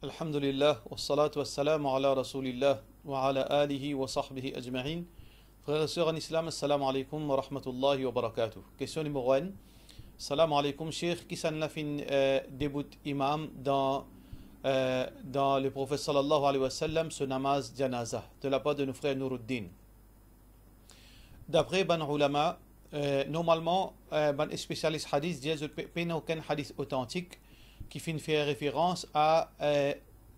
Alhamdulillah, wassalatu wassalamu ala rasulillah wa ala alihi wa sahbihi ajma'in. Frères et sœurs en islam, assalamu alaikum wa rahmatullahi wa barakatuh. Question numéro 1. Assalamu alaikum, Cheikh, qui s'en a fait début imam dans le prophète sallallahu alayhi wa sallam, ce namaz janaza, de la part de nos frères Nuruddin. D'après ban ulama, normalement, ban spécialiste hadith disent qu'il n'y a aucun hadith authentique qui fait référence à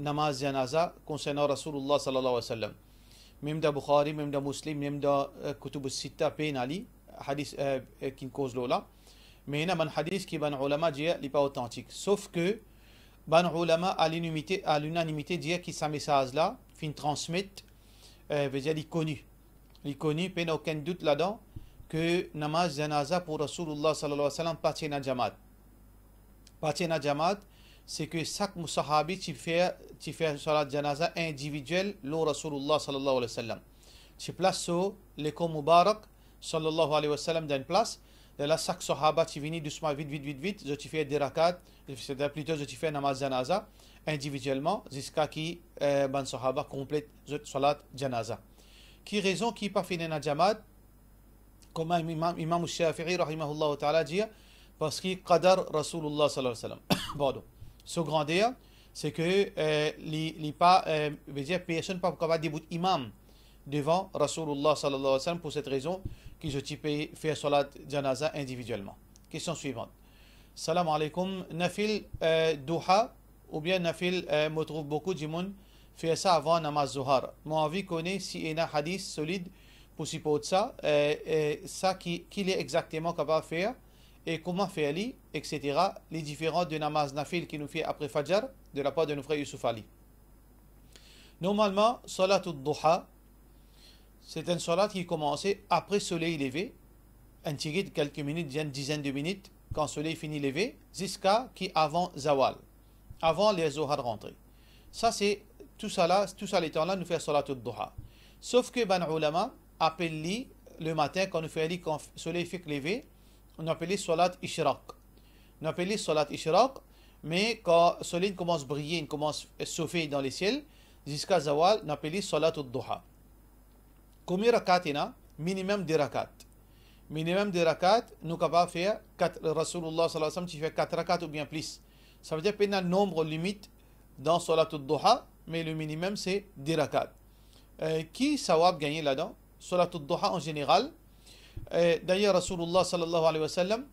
namaz janaza concernant Rasulullah sallallahu alayhi wa sallam. Même dans Bukhari, même dans Muslim, même dans Kutub al-Sitta, Ali, hadith qui cause là. Mais il y a un hadith qui ban ulama dit n'est pas authentique. Sauf que ban ulama à l'unanimité dit que ce message là fin transmettre veut dire il est connu, il n'y a aucun doute là-dedans que namaz janaza pour Rasulullah sallallahu alayhi wa sallam partie na jamaat. Partie na jamaat, c'est que chaque sahabi tu fais salat janaza individuel lo Rasulullah sallallahu alayhi wa sallam. Tu places sur l'école Mubarak sallallahu alayhi wa sallam dans une place. De là, chaque sahaba, tu viens doucement, vite, tu fais des rakats, plutôt tu fais namaz janaza individuellement jusqu'à qui ban sahaba complète salat janaza. Qui raison qui pas fini na jamaat, comme imam Shafi'i rahimahullah ta'ala dit, parce qu'il qadar Rasulullah sallallahu alayhi wa sallam. Bon, ce grandeur, c'est que veut dire personne pas capable de début imam devant Rasulullah sallallahu alayhi wa sallam pour cette raison que je peux faire salat janaza individuellement. Question suivante. Salam alaikum. Nafil duha ou bien nafil me trouve beaucoup de monde fait ça avant namaz zuhar. Mon avis connaît si il y a un hadith solide pour supporter ça, ça qu'il est exactement capable de faire et comment faire li, etc. Les différents de namaz nafil qui nous fait après Fajr de la part de nos frères Youssouf Ali. Normalement, salatul duha, c'est une salat qui commence après le soleil levé, un tiré de quelques minutes, une dizaine de minutes, quand le soleil finit levé, jusqu'à qui avant zawal, avant les zohar rentrées. Ça c'est tout ça les temps-là nous fait salatul duha. Sauf que ban ulama appelle le matin quand nous fait quand le soleil fait lever, on appelle salat ishraq. On appelle salat ishraq, mais quand le soleil commence à briller, il commence à chauffer dans les ciels, jusqu'à zawal, on appelle salatul duha. Combien de rakats il y a? Minimum de rakats. Minimum de rakats, nous sommes capables de faire 4, Rasulullah sallallahu alayhi wa sallam, tu fais 4 rakats ou bien plus. Ça veut dire qu'il y a un nombre limite dans salatul duha, mais le minimum c'est 10 rakats. Qui sawab gagner là-dedans? Salatul duha en général. D'ailleurs, Rasulullah sallallahu alayhi wa sallam,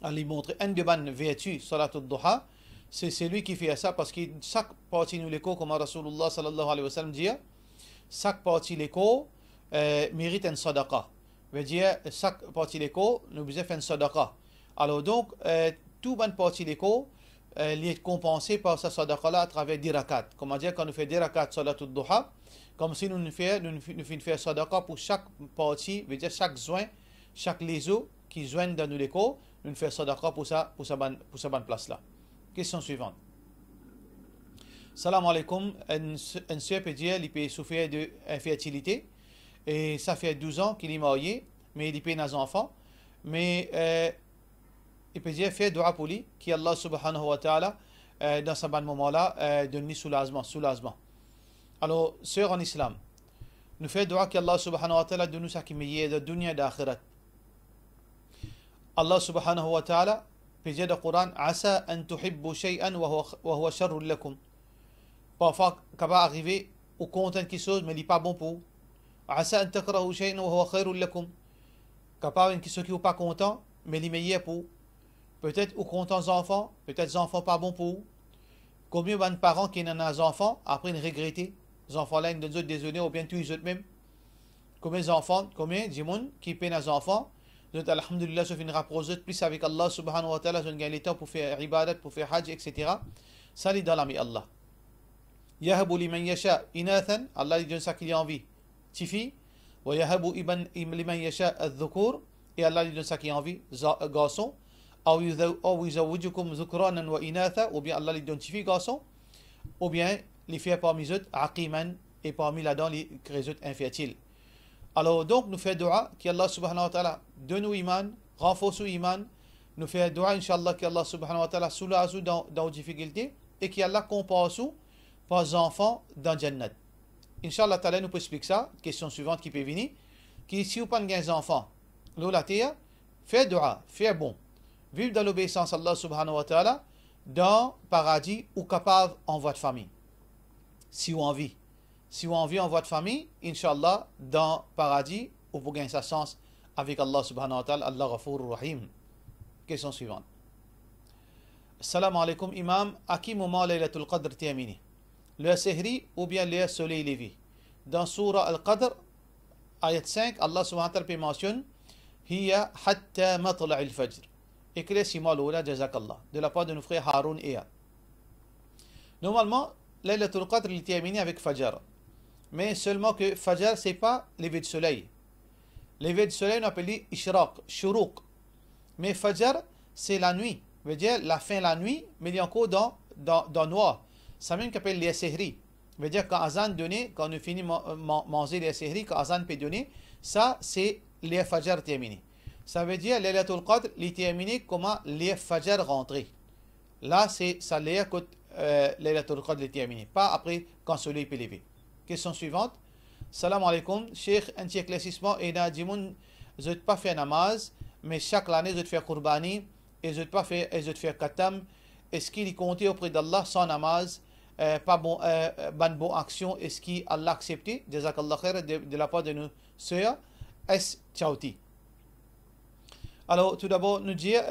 a lui montré un de bonnes vertus, salatul duha, c'est celui qui fait ça parce que chaque partie nous l'écho, comme Rasulullah sallallahu alayhi wa sallam dit, chaque partie l'écho mérite un sadaqa. Veut dire, chaque partie l'écho nous besoin faire un sadaqa. Alors donc, tout bonne partie l'écho est compensé par sa sadaqa là à travers 10 rakats. Comment dire, quand nous faisons 10 rakats salatul duha, comme si nous faisons sadaqa pour chaque partie, veut dire chaque joint, chaque léso qui joignent dans nous l'écho, nous faisons sadaqa pour sa bonne place là. Question suivante. Salam alaikum. Un sœur peut dire qu'il peut souffrir d'infertilité et ça fait 12 ans qu'il est marié, mais il peut avoir des enfants. Mais il peut dire faire dua pour lui, qu'Allah subhanahu wa ta'ala, dans ce bon moment-là, donne soulagement. Alors, sœur en islam, nous faisons dua qu'Allah subhanahu wa ta'ala donne nous ce qui est meilleur de dunya et d'akhirat. Allah subhanahu wa ta'ala peut dire dans le Coran, Asa an tuhibbu shay'an wa huwa sharrun lakum. Parfois, ça va arriver au content quelque chose, mais il n'est pas bon pour vous. Asa an takrahu shay'an wa huwa khairun lakum. Capable quelque chose qui n'est pas content, mais il est meilleur pour vous. Peut-être au content des enfants, peut-être des enfants pas bons pour vous. Combien de parents qui ont des enfants, après ils regrettent, les enfants là, ils donnent désolé, ou bien tous les autres même. Combien d'enfants, combien de gens qui peinent des enfants, ils disent alhamdulillah, ça fait une rapproche plus avec Allah subhanahu wa ta'ala, ils ont gagné le temps pour faire ibadat, pour faire hajj, etc. Ça, c'est dans l'ami Allah. Yahabu liman yasha inathan, Allah lui donne ça qu'il a envie. Tifi, wa yahabu liman yasha al-dhukur, et Allah lui donne ça qu'il a envie, garçon. Ou yuzawwijukum dhukranan wa inatha, ou bien Allah lui donne tifi, garçon. Ou bien, les faire parmi eux, aqiman, et parmi là-dedans, les résultats infertiles. Alors donc, nous faisons dua, qu'Allah subhanahu wa ta'ala donne nous iman, renforce nous iman, nous faisons dua, inshallah, qu'Allah subhanahu wa ta'ala soulage dans nos difficultés, et qui Allah compense par les enfants dans Jannat. Inch'Allah Ta'ala nous explique ça. Question suivante qui peut venir. Qui si vous pas des enfants, l'olatia, fait dua, fait bon. Vivre dans l'obéissance à Allah subhanahu wa ta'ala, dans paradis ou capable en voie de famille. Si vous envie. Si vous envie en voie de famille, Inch'Allah, dans paradis, ou pour gagner sa chance avec Allah subhanahu wa ta'ala, Allah Ghafour Rahim. Question suivante. Salam alaikum imam, à qui moment Laylatul Qadr terminé? Le Sehri ou bien le soleil levé? Dans Surah Al-Qadr, ayat 5, Allah subhanahu wa ta'ala mentionne Hiya hatta matla' al-fajr. Éclaircissement l'oula, jazakallah, de la part de nos frères Haroun et A. Normalement, Laylatul Qadr est terminé avec Fajr. Mais seulement que Fajr, c'est pas lever de soleil. Lever de soleil, on appelle Ishraq, Shuruq. Mais Fajr, c'est la nuit. Veut dire la fin de la nuit, mais il y a encore dans noir. Ça même qu'on appelle les Sehri. Veut dire quand Azan donné, quand on finit manger les Sehri, quand Azan peut donner, ça c'est les Fajr terminé. Ça veut dire Laylatul Qadr est terminé comment les Fajr rentré. Là c'est ça l'air que Laylatul Qadr est terminé. Pas après quand le soleil peut lever. Question suivante. Salam alaikum. Cheikh, un petit éclaircissement. Et là, Jimoun, je ne pas faire namaz, mais chaque année, je vais faire Qurbani, et je ne pas faire, et je vais faire Katam. Est-ce qu'il est compté auprès d'Allah sans namaz, pas bon, bonne action, est-ce qu'il Allah accepté, Jazakallah khair, de la part de nos sœurs, est Tchauti. Alors, tout d'abord, nous dire,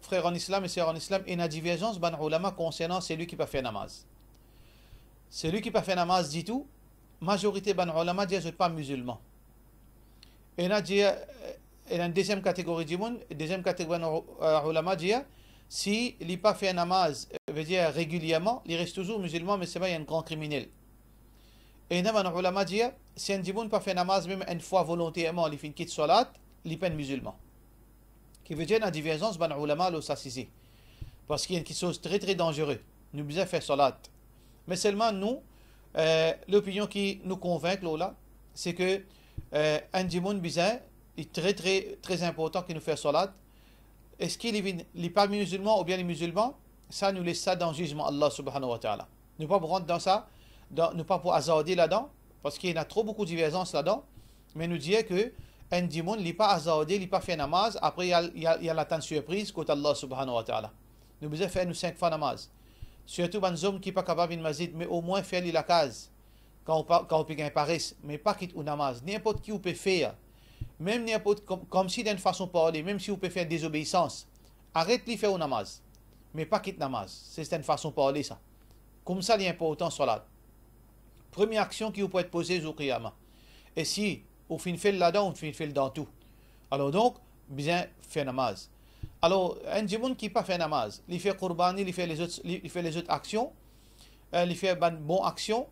frères en islam et sœurs en islam, il y a une divergence, ban ulama, concernant celui qui ne peut pas faire namaz. Celui qui ne peut pas faire namaz dit tout, majorité ban ulama dit je ne suis pas musulman. Et il y a une deuxième catégorie du monde, deuxième catégorie ulama dit si il n'a pas fait namaz, veut dire régulièrement, il reste toujours musulman, mais c'est pas un grand criminel. Et il y a un ulama dit si un djimoun pas fait namaz même une fois volontairement, il fait une quitte salat, il n'est pas musulman. Qui veut dire une divergence ban ulama le s'assiser. Parce qu'il y a quelque chose de très très dangereux. Nous devons faire salat. Mais seulement nous, l'opinion qui nous convainc là, c'est que un djimoun bizarre est très très très important qui nous fait salat. Est-ce qu'il est pas musulman ou bien les musulmans? Ça nous laisse ça dans le jugement Allah subhanahu wa ta'ala. Nous ne pas rentrer dans ça, nous pas pour hasarder là-dedans, parce qu'il y a trop beaucoup de divergences là-dedans, mais nous dire que un djimoun n'est pas hasardé, il n'est pas fait namaz, après il y a la tente surprise côté Allah subhanahu wa ta'ala. Nous devons faire nous 5 fois namaz. Surtout les hommes qui ne sont pas capables de masjid, mais au moins faire la case quand on peut gagner paresse, mais pas quitter ou namaz. N'importe qui peut faire, même n'importe comme si d'une façon parler, même si on peut faire désobéissance, arrête de faire au namaz, mais pas quitte namaz. C'est une façon parler ça. Comme ça, l'important salat. Première action qui vous peut être posée au qiyamah. Et si on fait là-dedans, on fait dans tout. Alors donc, bien faire namaz. Alors, un djimoun qui n'a pas fait namaz, il fait qurbani, il fait les autres actions, il fait une bonne action,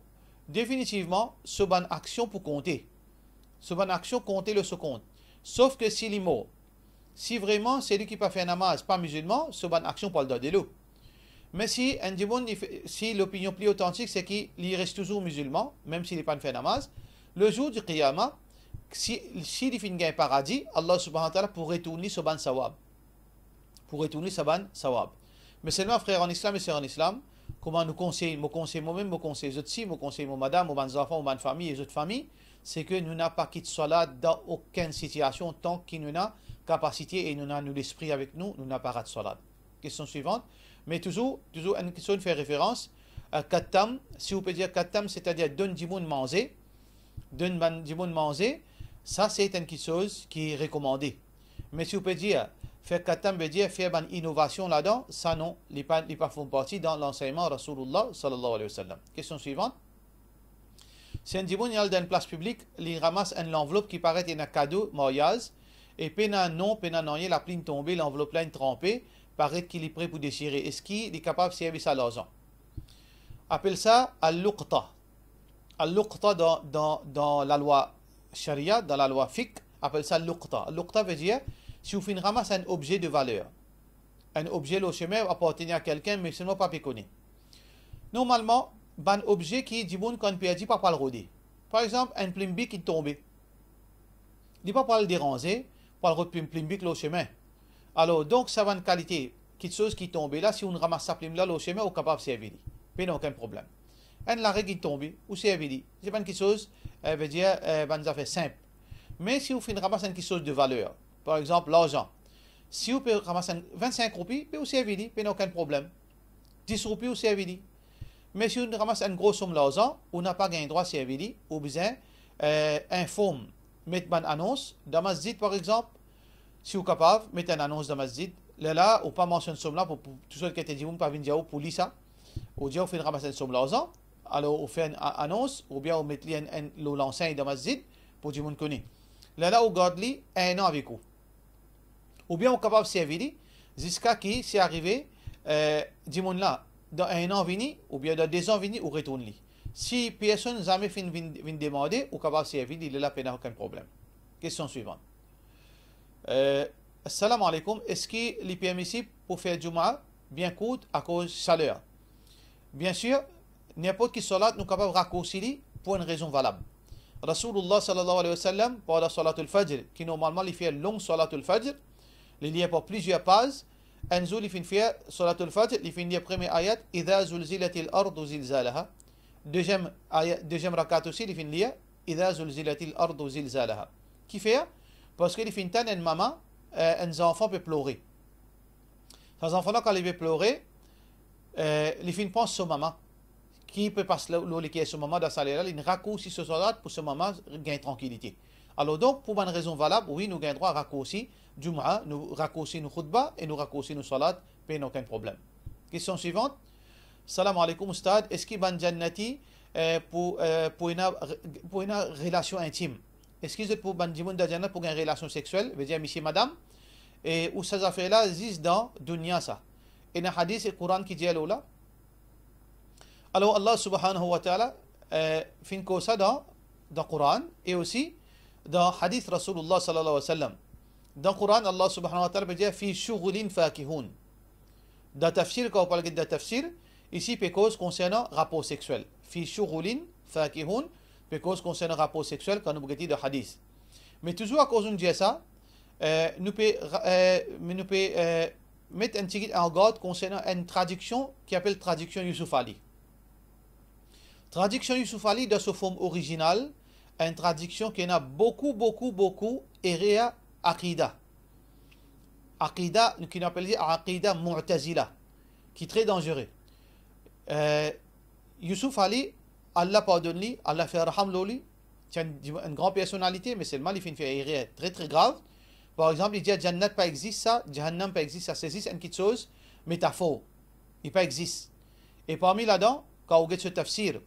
définitivement, ce bonne action pour compter. Ce bonne action, compter le seconde. Sauf que s'il est mort, si vraiment c'est lui qui n'a pas fait namaz, pas musulman, ce bonne action pour le donner l'eau. Mais si un djimoun, si l'opinion plus authentique, c'est qu'il reste toujours musulman, même s'il n'a pas fait namaz, le jour du qiyamah, s'il fait un paradis, Allah subhanahu wa ta'ala pour retourner ce ban sawab. Pour retourner ce ban sawab. Mais seulement, frères en islam et sœurs en islam, comment nous conseillons, moi-même, me conseille les autres si, me conseille mon madame, mes enfants, mes familles et les autres familles, c'est que nous n'avons pas quitté salat dans aucune situation tant qu'il nous a capacité et nous avons l'esprit avec nous, nous n'avons pas raté salat. Question suivante. Mais toujours une question fait référence à Kattam. Si vous pouvez dire Kattam, c'est-à-dire donne du monde manger, ça c'est une chose qui est recommandée. Mais si vous pouvez dire faire Kattam veut dire faire une innovation là-dedans, ça non, les pas font partie dans l'enseignement Rasulullah sallallahu alayhi wa sallam. Question suivante. Si un djimoun est dans une place publique, il ramasse une enveloppe qui paraît un cadeau, mariage, et pena non, la pline tombée, l'enveloppe là trempée, paraît qu'il est prêt pour déchirer. Est-ce qu'il est capable de servir ça à l'argent? Appelle ça al-luqta. Al-luqta dans la loi sharia, dans la loi fiqh, appelle ça al-luqta. Al-luqta veut dire, si vous faites ramasse un objet de valeur, un objet le chemin appartenant à quelqu'un, mais seulement pas péconné. Normalement, un objet qui est du monde qu'on peut dire pas le roder. Par exemple, un plimbic qui est tombé. Il ne peut pas le déranger, pas le plimbic le chemin. Alors, donc, ça va une qualité. quelque chose qui tombe là, si on ramasse ça là, le chemin, on est capable de servir. Pas aucun problème. Et la règle qui tombe, ou servir. C'est pas quelque chose, veut dire, ça fait simple. Mais si vous faites ramasser quelque chose de valeur, par exemple l'argent, si vous pouvez ramasser 25 roupies, vous servir, pas aucun problème. 10 roupies, vous servir. Mais si vous ramassez une grosse somme d'argent, vous n'avez pas gagné droit à servir, ou besoin informe, mettre une annonce dans masjid par exemple, si vous êtes capable, mettez une annonce dans masjid, là, ou pas mentionner une somme là pour tout ce qui était dit, vous ne pouvez pas venir pour lire ça, ou dire vous faites ramasser une somme d'argent, alors vous faites une annonce, ou bien vous mettez l'enseigne dans masjid pour dire vous connaissez. Là, vous gardez un an avec vous. Ou bien vous êtes capable de servir jusqu'à qui c'est arrivé, dis là, dans un an venu, ou bien dans 2 ans venu, ou retourne-li. Si personne n'a jamais fait une demande, ou capable de servir, il est là, pas aucun problème. Question suivante. Assalamu alaikum. Est-ce qu'il est permissible pour faire Jumu'ah bien courte à cause de chaleur? Bien sûr, n'importe qui salat nous capable de raccourcir pour une raison valable. Rasulullah sallallahu alayhi wa sallam, pour la salat al-fajr, qui normalement il fait une longue salat al-fajr, il y a pour plusieurs pages, Anzul il fait salat al-fajr, il fait la première ayat, Idha zulzilatil ardu zilzalaha. Deuxième rakat aussi, il fait Idha zulzilatil ardu zilzalaha. Qui fait? Parce qu'il fait une maman, un enfant peut pleurer. Ces enfants-là, quand ils veulent pleurer, ils finissent pense sur maman. Qui peut passer l'eau qui est sur maman dans sa là, il raccourcit ce salat pour ce maman gagner tranquillité. Alors donc, pour une raison valable, oui, nous gagnons droit à raccourcir Jumu'ah, nous raccourcir nos khutbah et nous raccourcir nos salat, pas aucun problème. Question suivante. Salam alaikum, Ustad. Est-ce qu'il y a un jannati pour une relation intime? Est-ce qu'il y a pour une relation sexuelle, veut dire monsieur, madame, et où ces affaires-là existent dans dunya ça. Et dans le hadith et le Coran qui dit là. Alors Allah subhanahu wa ta'ala fait ça dans le Coran et aussi dans le hadith Rasulullah sallallahu alayhi wa sallam. Dans le Coran, Allah subhanahu wa ta'ala dit fi shughulin fakihun. Dans le tafsir, quand on parle de tafsir, ici, c'est cause concernant rapport sexuel. Fi shughulin fakihun. Parce concernant le rapport sexuel, quand nous avons dit le hadith. Mais toujours à cause de ça, nous pouvons mettre un petit en garde concernant une traduction qui s'appelle traduction Yusuf Ali. Traduction Yusuf Ali, dans sa forme originale, une traduction qui a beaucoup erré à Aqida. Aqida, qui appelle Aqida Mu'tazila, qui est très dangereux. Yusuf Ali, Allah pardonne-lui, Allah fait raham l'oli. C'est une grande personnalité, mais seulement il fait une erreur très grave. Par exemple, il dit que Jannat pas existe, ça, Jahannam pas existe, ça c'est une petite chose, métaphore. Il pas existe. Et parmi là-dedans, quand on regarde ce tafsir,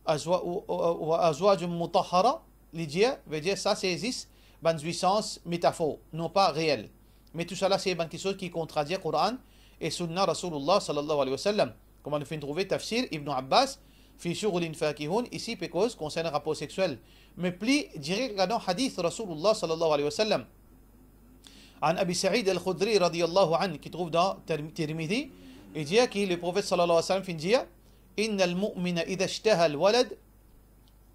Azwajum Mutahhara, il dit, veut dire ça, c'est existe, une jouissance métaphore, non pas réelle. Mais tout ça là, c'est une petite chose qui contredit le Coran et Sunna Rasulullah sallallahu alayhi wa sallam. Comment nous fait trouver tafsir Ibn Abbas, fi shughulin fakihun, ici, parce concerne le rapport sexuel. Mais plus direct là-dedans, hadith Rasulullah sallallahu alayhi wa sallam. عن أبي سعيد الخدري رضي الله عنه qui trouve dans Tirmidhi, il dit que le prophète sallallahu alayhi wa sallam fait dire إن المؤمن إذا اشتهى الولد.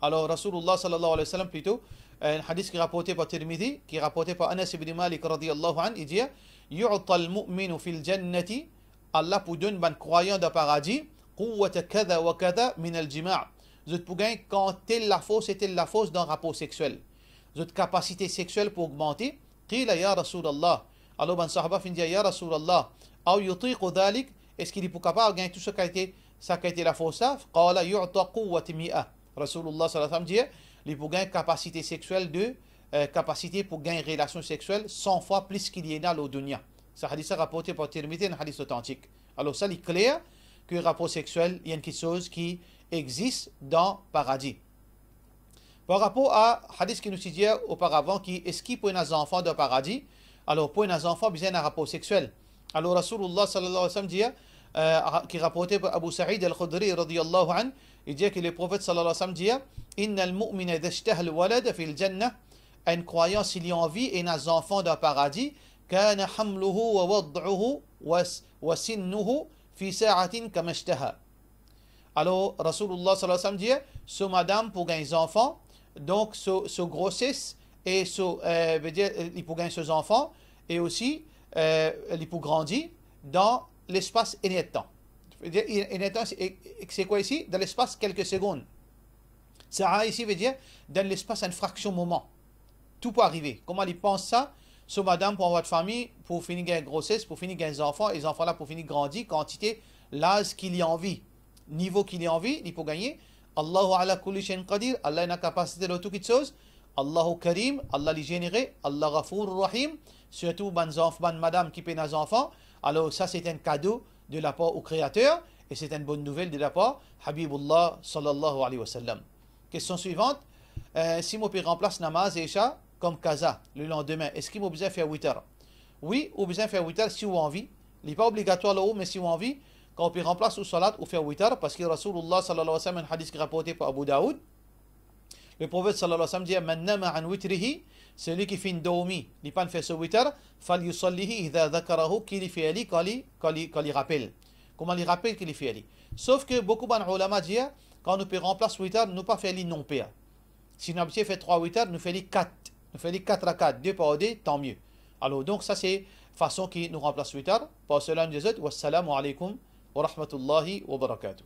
Alors Rasulullah sallallahu alayhi wa sallam plutôt, un hadith qui est rapporté par Tirmidhi, qui est rapporté par Anas ibn Malik radiyallahu anhu, il dit يعطى المؤمن في الجنة, Allah pour donner un croyant de paradis, قوة كذا وكذا من الجماع. Vous êtes pour gagner quand telle la fausse et telle la fausse dans le rapport sexuel. Vous êtes capacité sexuelle pour augmenter. قيل يا رسول الله. Alors ben sahaba fin dit ya Rasul Allah. أو يطيق ذلك. Est-ce qu'il est pour capable de gagner tout ce qui a été la fausse? قال يعطى قوة 100. Rasulullah sallallahu alayhi wa sallam dit il est pour gagner capacité sexuelle de capacité pour gagner relation sexuelle 100 fois plus qu'il y en a au dunya. Ce hadith est rapporté par Tirmidhi, un hadith authentique. Alors ça, il est clair que le rapport sexuel, il y a quelque chose qui existe dans le paradis. Par rapport à hadith qui nous dit auparavant, qui est-ce qu'il pour les enfants de paradis? Alors pour les enfants, besoin d'un rapport sexuel. Alors Rasulullah sallallahu alayhi wa sallam dit, qui est rapporté par Abu Sa'id al-Khudri radiyallahu anhu, il dit que le prophète sallallahu alayhi wa sallam dit Inna al-mu'mina idha ishtaha al-walad fi al-jannah. Un croyant s'il y a envie et des enfants d'un paradis, kana hamluhu wa wad'uhu wa sinnuhu fi sa'atin kama ishtaha. Alors Rasulullah sallallahu alayhi wa sallam dit ce madame pour gagner des enfants, donc ce grossesse et ce veut dire il pour gagner ses enfants et aussi il pour grandir dans l'espace inné-temps. Inné-temps, c'est quoi ici? Dans l'espace quelques secondes. Ça ici veut dire dans l'espace une fraction moment. Tout peut arriver. Comment il pense ça? So, madame, pour votre famille, pour finir une grossesse, pour finir des enfants, et les enfants là pour finir grandir, quantité, l'âge qu'il y a envie, niveau qu'il y a envie, il peut gagner. Allahu ala kulli shayin qadir, Allah a une capacité de toute chose. Allahu karim, Allah les généré, Allah ghafour rahim, surtout ban madame qui paie nos enfants. Alors ça c'est un cadeau de la part au Créateur, et c'est une bonne nouvelle de la part Habibullah sallallahu alayhi wa sallam. Question suivante, si mon père remplace namaz et isha comme kaza le lendemain, est-ce qu'il m'a besoin de faire 8 heures? Oui, ou besoin de faire 8 heures si vous envie. Il n'est pas obligatoire là-haut, mais si vous envie, quand on peut remplacer au salat ou faire 8 heures, parce que Rasulullah sallallahu alayhi wa sallam, un hadith qui est rapporté par Abu Daoud, le prophète sallallahu alayhi wa sallam dit Man nama an witrihi, celui qui fait une dormi, il n'est pas fait ce 8 heures, fal yusallihi idha dhakarahu, qu'il fait ali quand il rappelle. Comment il rappelle qu'il fait ali? Sauf que beaucoup de ulama disent quand nous peut remplacer 8 heures, nous pas faire li non père. Si nous avons fait 3 8 heures, nous faisons 4. Nous faisons 4 à 4, 2 par 2, tant mieux. Alors donc ça c'est façon qui nous remplace 8 heures. Par cela nous disons wassalamu alaikum wa rahmatullahi wa barakatuh.